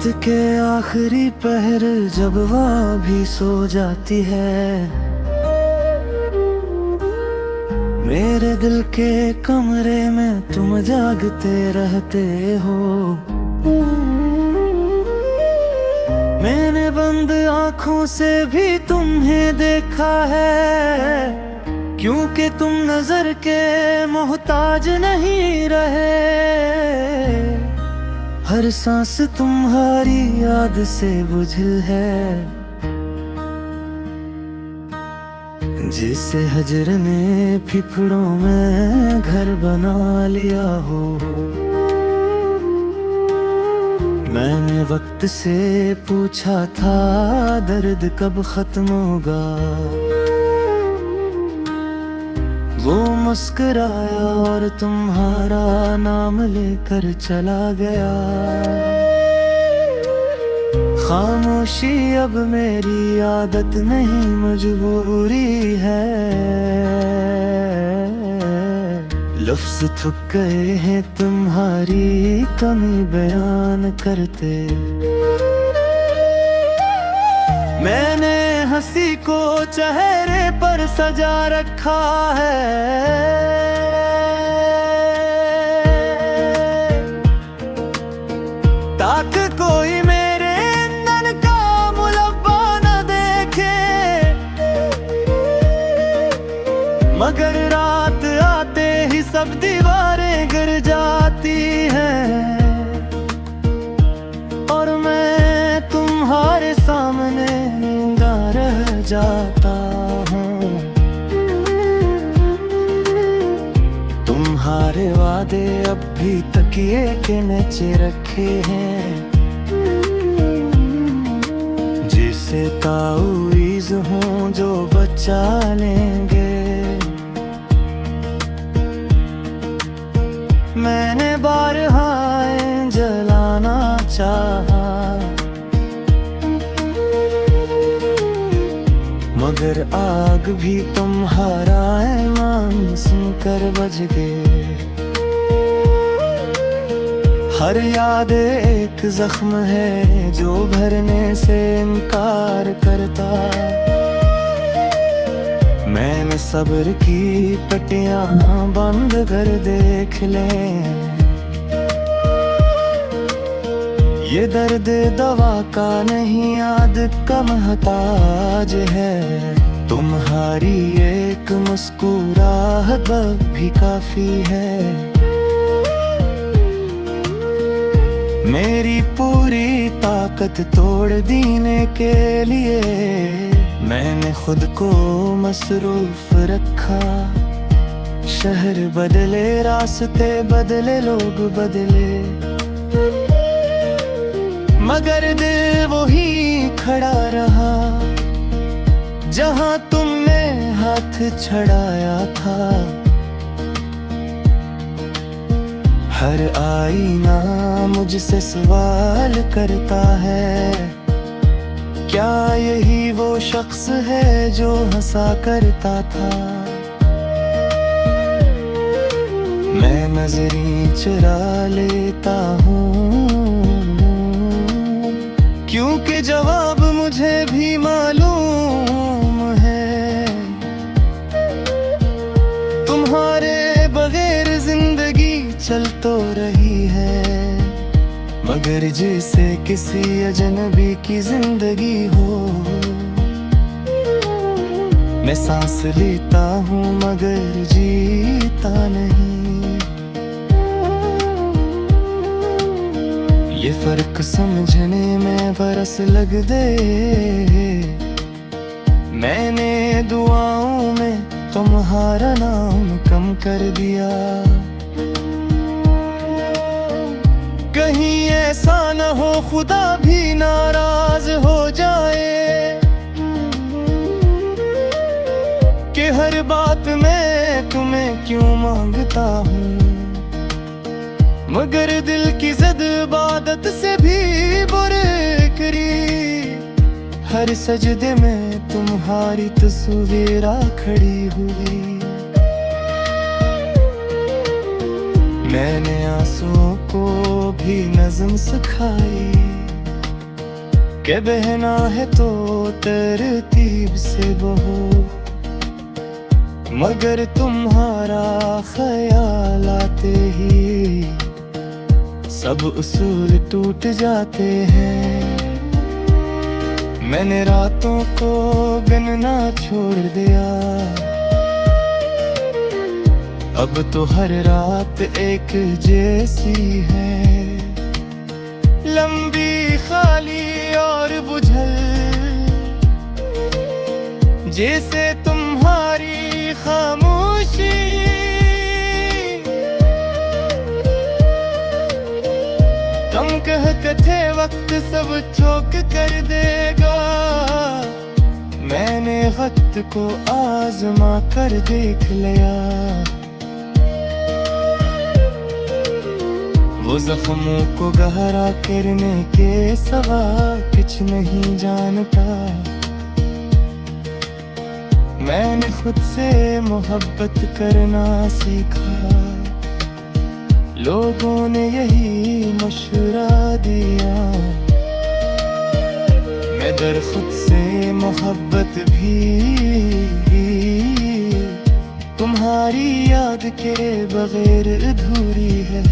के आखिरी पहर जब वहाँ भी सो जाती है, मेरे दिल के कमरे में तुम जागते रहते हो। मैंने बंद आँखों से भी तुम्हें देखा है, क्योंकि तुम नजर के मोहताज नहीं रहे। हर सांस तुम्हारी याद से बुझिल है, जिसे हजर ने फिफड़ों में घर बना लिया हो। मैंने वक्त से पूछा था दर्द कब खत्म होगा, वो मुस्कुराया और तुम्हारा नाम लेकर चला गया। खामोशी अब मेरी आदत नहीं मजबूरी है, लफ्ज़ थक गए हैं तुम्हारी कमी बयान करते। मैंने हंसी को चेहरे पर सजा रखा है, ताकि कोई मेरे ईंधन का मुलब्बा न देखे। मगर रात आते ही सब दीवारें गिर जाती हैं, और मैं तुम्हारे सामने जिंदा रह जाता हूँ। तुम्हारे वादे अब भी तकिए के नीचे रखे हैं, जिसे तावीज़ हूँ जो बचा लेंगे। मैंने बारहा जलाना चाहा, मगर आग भी तुम्हारा ऐलान सुनकर बज गए। हर याद एक जख्म है जो भरने से इनकार करता। मैंने सब्र की पटियां बंद कर देख ले, ये दर्द दवा का नहीं याद का महताज है। तुम्हारी एक मुस्कुराहट भी काफी है, मेरी पूरी ताकत तोड़ देने के लिए। मैंने खुद को मसरूफ रखा, शहर बदले, रास्ते बदले, लोग बदले, मगर दिल वही खड़ा रहा जहां तुमने हाथ छड़ाया था। हर आईना मुझसे सवाल करता है, क्या यही वो शख्स है जो हंसा करता था। मैं नजरें चुरा लेता हूँ, क्योंकि जवाब मुझे भी मालूम है। तुम्हारे बगैर जिंदगी चल तो रही है, मगर जैसे किसी अजनबी की जिंदगी हो। मैं सांस लेता हूँ मगर जीता नहीं, ये फर्क समझने में बरस लग दे। मैंने दुआओं में तुम्हारा नाम कम कर दिया, कहीं ऐसा न हो खुदा भी नाराज हो जाए कि हर बात में तुम्हें क्यों मांगता हूँ। मगर दिल की ज़िद इबादत से भी बुरकरी, हर सजदे में तुम्हारी तस्वीर खड़ी हुई। मैं मैंने आंसुओं को भी नज़्म सिखाई। के बहना है तो तरतीब से बहो, मगर तुम्हारा ख्याल आते ही सब उसूल टूट जाते हैं। मैंने रातों को गिनना छोड़ दिया, अब तो हर रात एक जैसी है, लंबी खाली और बुझल, जैसे तुम्हारी खामोशी। तुम कहते थे वक्त सब चौक कर देगा, मैंने वक्त को आजमा कर देख लिया। वो जख्मों को गहरा करने के सिवा कुछ नहीं जानता। मैंने खुद से मोहब्बत करना सीखा, लोगों ने यही मशवरा दिया। मैं दर खुद से मोहब्बत भी तुम्हारी याद के बगैर अधूरी है।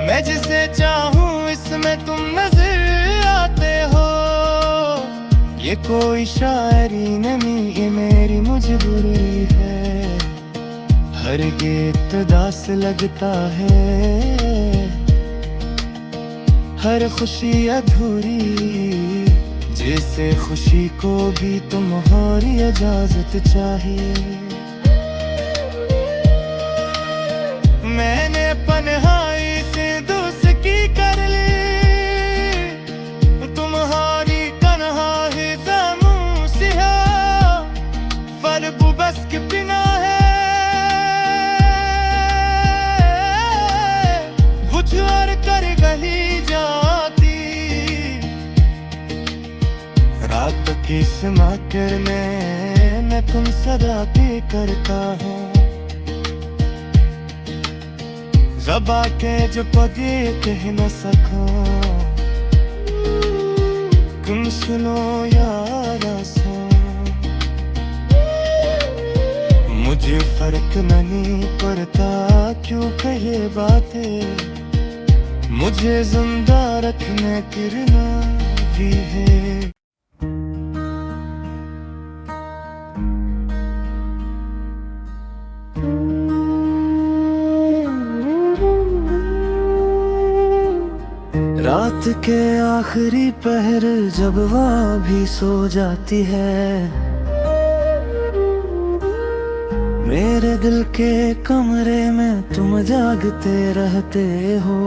मैं जिसे चाहूँ इसमें तुम नजर आते हो, ये कोई शायरी नहीं, ये मेरी मजबूरी है। हर गीत दास लगता है, हर खुशी अधूरी, जैसे खुशी को भी तुम्हारी इजाजत चाहिए। मैंने पनहाई से दोस्ती कर ली, तुम्हारी तन्हाई खामोशिया फल बस के बिना है। बुझार कर गली जाती रात की समा करने मैं तुम सदा पे करता हूँ। ज़बा के जो पगे कह न सको, तुम सुनो यार सो। मुझे फर्क नहीं पड़ता क्यों कहे बातें, मुझे जिंदा रखने करना भी है। रात के आखिरी पहर जब वहाँ भी सो जाती है, मेरे दिल के कमरे में तुम जागते रहते हो।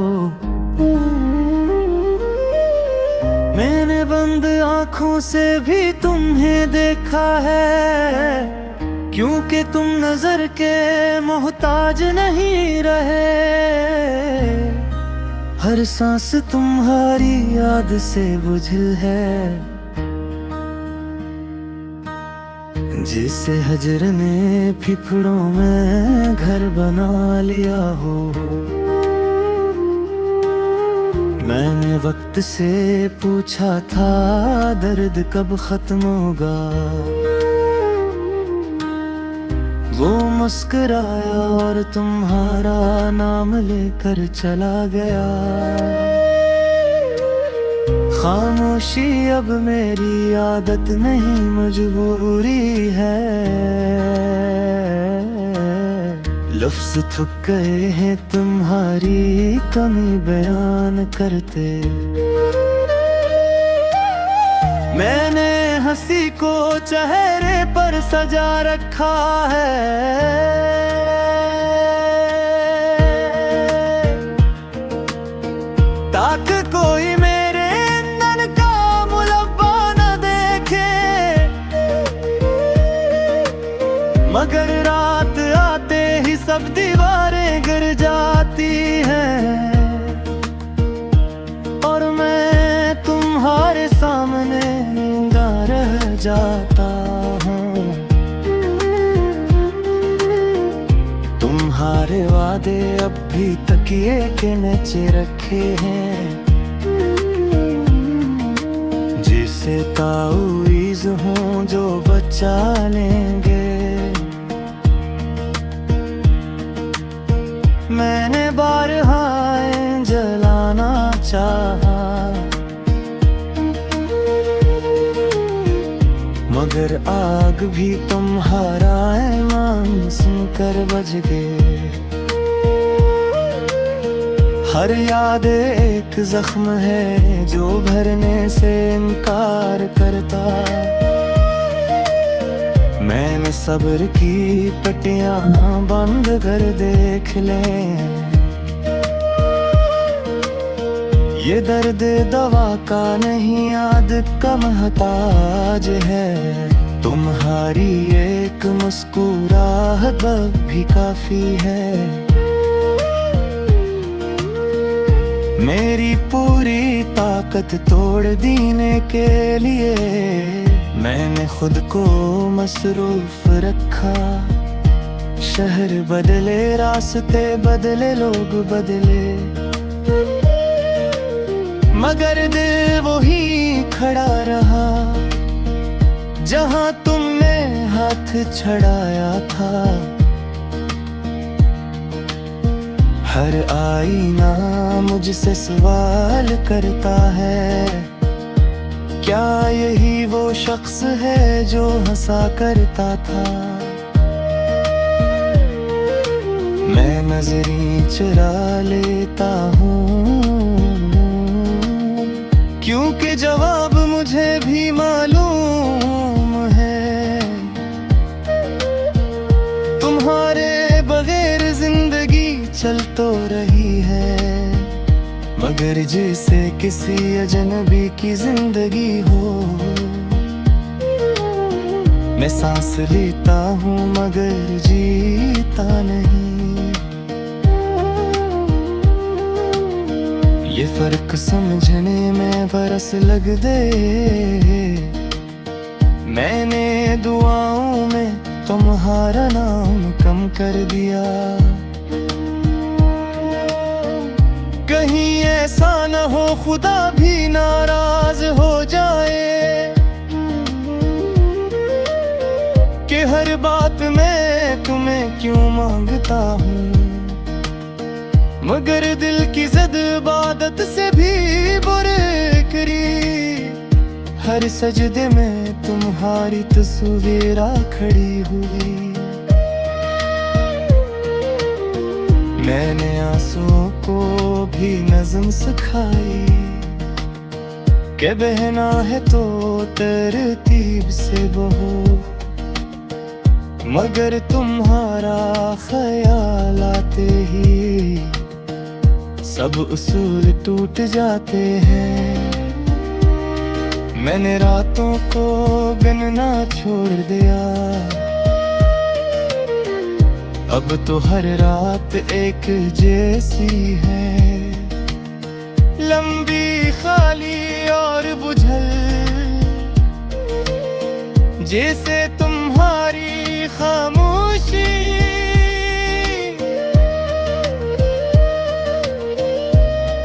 मैंने बंद आँखों से भी तुम्हें देखा है, क्योंकि तुम नजर के मोहताज नहीं रहे। हर सांस तुम्हारी याद से बुझल है, जिसे हजर ने फिफड़ों में घर बना लिया हो। मैंने वक्त से पूछा था दर्द कब खत्म होगा, वो मुस्कुराया और तुम्हारा नाम लेकर चला गया। खामोशी अब मेरी आदत नहीं मजबूरी है, लफ्ज़ थक गए हैं तुम्हारी कमी बयान करते। मैंने हंसी को चेहरे पर सजा रखा है, ताकि कोई मेरे ईंधन का मुलब्बा न देखे। मगर रात आते ही सब दीवारें गिर जाती हैं, और मैं तुम्हारे सामने नींदा रह जाता हूँ। तुम्हारे वादे अब भी तकिए के नीचे रखे हैं, जैसे ताऊईज़ हूँ जो बचा लेंगे। मैंने बारहा जलाना चाहा, मगर आग भी तुम्हारा ऐलान सुनकर बज गए। हर याद एक जख्म है जो भरने से इनकार करता। मैंने सब्र की पट्टियां बंद कर देख लें। ये दर्द दवा का नहीं, याद का महताज है। तुम्हारी एक मुस्कुराहट भी काफी है। मेरी पूरी ताकत तोड़ देने के लिए मैंने खुद को मसरूफ रखा। शहर बदले, रास्ते बदले, लोग बदले, मगर दिल वही खड़ा रहा जहां तुमने हाथ छड़ाया था। हर आईना मुझसे सवाल करता है, क्या यही वो शख्स है जो हंसा करता था। मैं नजरें चुरा लेता हूँ क्योंकि जवाब मुझे भी मालूम है। तुम्हारे बगैर जिंदगी चल तो रही है, मगर जैसे किसी अजनबी की जिंदगी हो। मैं सांस लेता हूँ मगर जीता नहीं। ये फर्क समझने में बरस लग दे। मैंने दुआओं में तुम्हारा नाम कम कर दिया। कहीं ऐसा न हो खुदा भी नाराज हो जाए कि हर बात में तुम्हें क्यों मांगता हूँ, मगर दिल की ज़द इबादत से भी बुरकरी। हर सजदे में तुम्हारी तस्वीर खड़ी हुई। मैंने आंसुओं को भी नज़म सिखाई कि बहना है तो तरतीब से बहो, मगर तुम्हारा ख्याल आते ही सब उसूल टूट जाते हैं। मैंने रातों को गिनना छोड़ दिया, अब तो हर रात एक जैसी है। लंबी, खाली और बुझल, जैसे तुम्हारी खामोशी।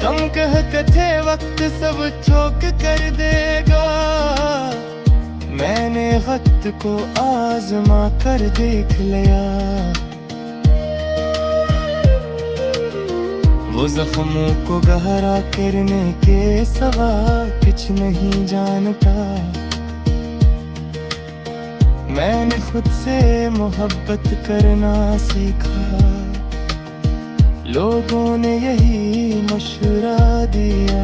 तुम कहते थे वक्त सब चौक कर देगा, मैंने वक्त को आजमा कर देख लिया। वो जख्मों को गहरा करने के सिवा कुछ नहीं जानता। मैंने खुद से मोहब्बत करना सीखा, लोगों ने यही मशवरा दिया।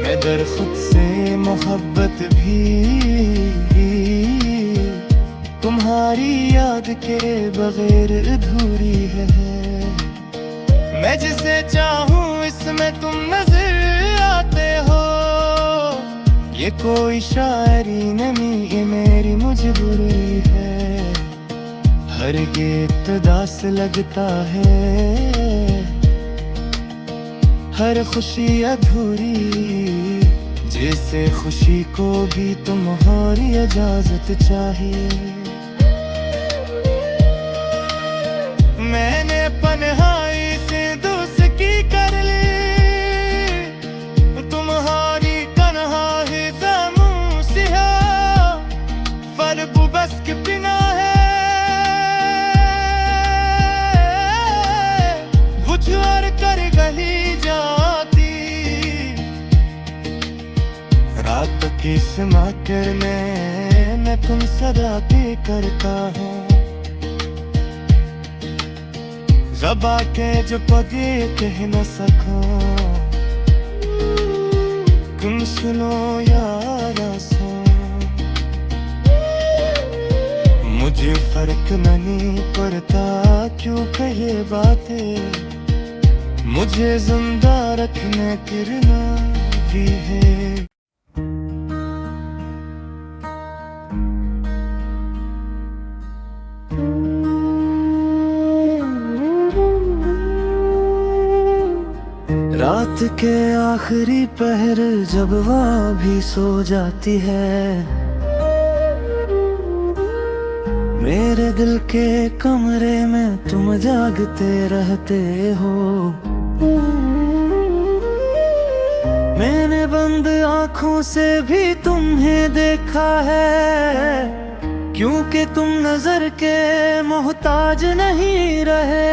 मैं दर खुद से मोहब्बत भी तुम्हारी याद के बगैर अधूरी है। मैं जिसे चाहूँ इसमें तुम नजर आते हो। ये कोई शायरी नहीं, ये मेरी मजबूरी है। हर गीत दास लगता है, हर खुशी अधूरी। जैसे खुशी को भी तुम्हारी इजाजत चाहिए। मैंने पनहाई से दोस्ती कर ली, तुम्हारी तन्हाई बात की सीमा करने मैं तुम सदा की करता हूँ। ज़बां के जो पगे कह न सकूं, तुम सुनो या ना सुनो, मुझे फर्क नहीं पड़ता क्यों कहे बातें, मुझे जिंदा रखने गिरना भी है। रात के आखिरी पहर जब वह भी सो जाती है, मेरे दिल के कमरे में तुम जागते रहते हो। मैंने बंद आँखों से भी तुम्हें देखा है, क्योंकि तुम नजर के मोहताज नहीं रहे।